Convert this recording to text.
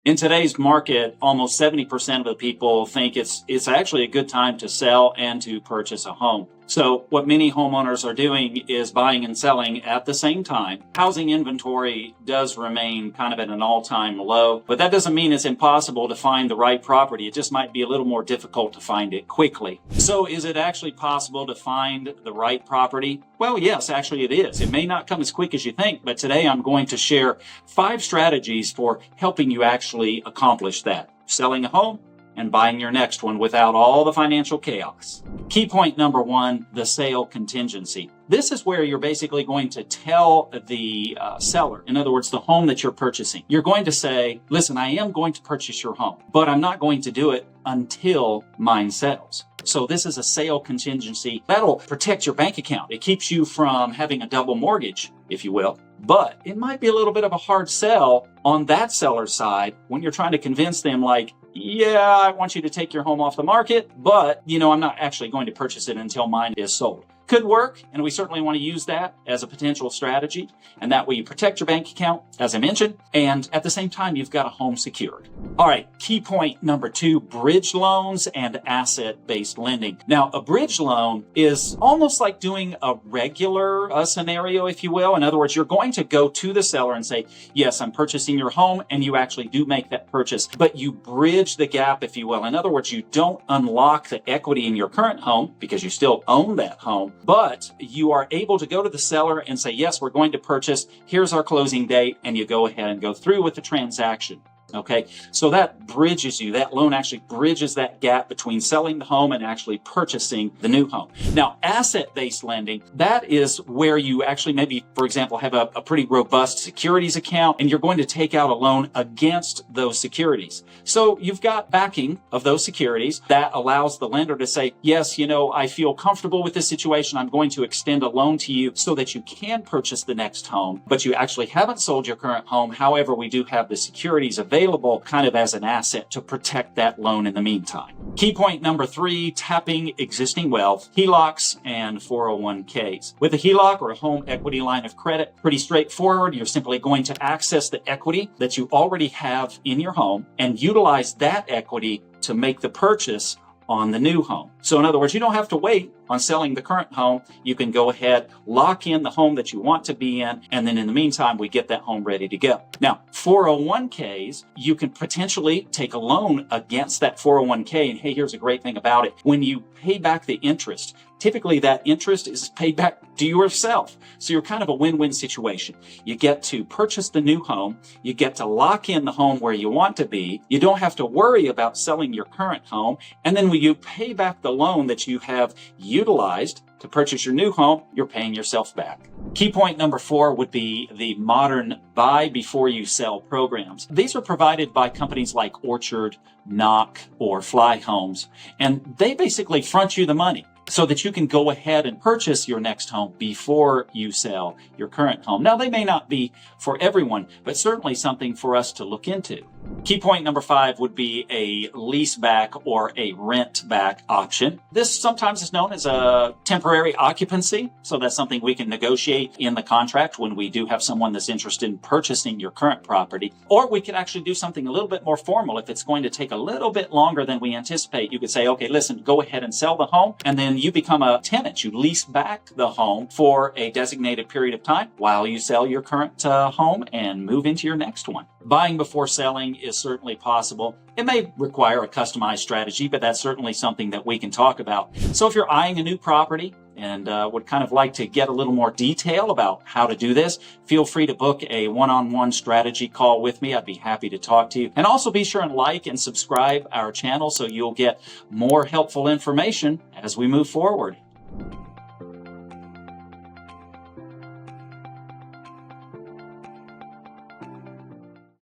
In today's market, almost 70% of the people think it's actually a good time to sell and to purchase a home. So what many homeowners are doing is buying and selling at the same time. Housing inventory does remain kind of at an all-time low, but that doesn't mean it's impossible to find the right property. It just might be a little more difficult to find it quickly. So is it actually possible to find the right property? Well, yes, actually it is. It may not come as quick as you think, but today I'm going to share 5 strategies for helping you actually accomplish that. Selling a home and buying your next one without all the financial chaos. Key point number 1, the sale contingency. This is where you're basically going to tell the seller, in other words, the home that you're purchasing. You're going to say, listen, I am going to purchase your home, but I'm not going to do it until mine sells. So this is a sale contingency. That'll protect your bank account. It keeps you from having a double mortgage, if you will. But it might be a little bit of a hard sell on that seller's side when you're trying to convince them like, yeah, I want you to take your home off the market, but, I'm not actually going to purchase it until mine is sold. Could work, and we certainly want to use that as a potential strategy. And that way you protect your bank account, as I mentioned, and at the same time, you've got a home secured. All right, key point number 2, bridge loans and asset-based lending. Now, a bridge loan is almost like doing a regular scenario, if you will. In other words, you're going to go to the seller and say, yes, I'm purchasing your home, and you actually do make that purchase, but you bridge the gap, if you will. In other words, you don't unlock the equity in your current home because you still own that home. But you are able to go to the seller and say, yes, we're going to purchase. Here's our closing date. And you go ahead and go through with the transaction. Okay, so that bridges you. That loan actually bridges that gap between selling the home and actually purchasing the new home. Now, asset-based lending, that is where you actually maybe, for example, have a pretty robust securities account and you're going to take out a loan against those securities. So you've got backing of those securities that allows the lender to say, yes, I feel comfortable with this situation. I'm going to extend a loan to you so that you can purchase the next home, but you actually haven't sold your current home. However, we do have the securities available kind of as an asset to protect that loan in the meantime. Key point number 3, tapping existing wealth, HELOCs and 401ks. With a HELOC or a home equity line of credit, pretty straightforward. You're simply going to access the equity that you already have in your home and utilize that equity to make the purchase on the new home. So in other words, you don't have to wait on selling the current home. You can go ahead, lock in the home that you want to be in, and then in the meantime, we get that home ready to go. Now, 401ks, you can potentially take a loan against that 401k, and hey, here's a great thing about it. When you pay back the interest, typically that interest is paid back to yourself. So you're kind of a win-win situation. You get to purchase the new home. You get to lock in the home where you want to be. You don't have to worry about selling your current home. And then when you pay back the loan that you have utilized to purchase your new home, you're paying yourself back. Key point number 4 would be the modern buy before you sell programs. These are provided by companies like Orchard, Knock, or Fly Homes, and they basically front you the money so that you can go ahead and purchase your next home before you sell your current home. Now, they may not be for everyone, but certainly something for us to look into. Key point number 5 would be a lease back or a rent back option. This sometimes is known as a temporary occupancy. So that's something we can negotiate in the contract when we do have someone that's interested in purchasing your current property. Or we could actually do something a little bit more formal. If it's going to take a little bit longer than we anticipate, you could say, okay, listen, go ahead and sell the home. And then you become a tenant. You lease back the home for a designated period of time while you sell your current home and move into your next one. Buying before selling is certainly possible. It may require a customized strategy, but that's certainly something that we can talk about. So if you're eyeing a new property and would kind of like to get a little more detail about how to do this, feel free to book a one-on-one strategy call with me. I'd be happy to talk to you. And also be sure and like and subscribe our channel so you'll get more helpful information as we move forward.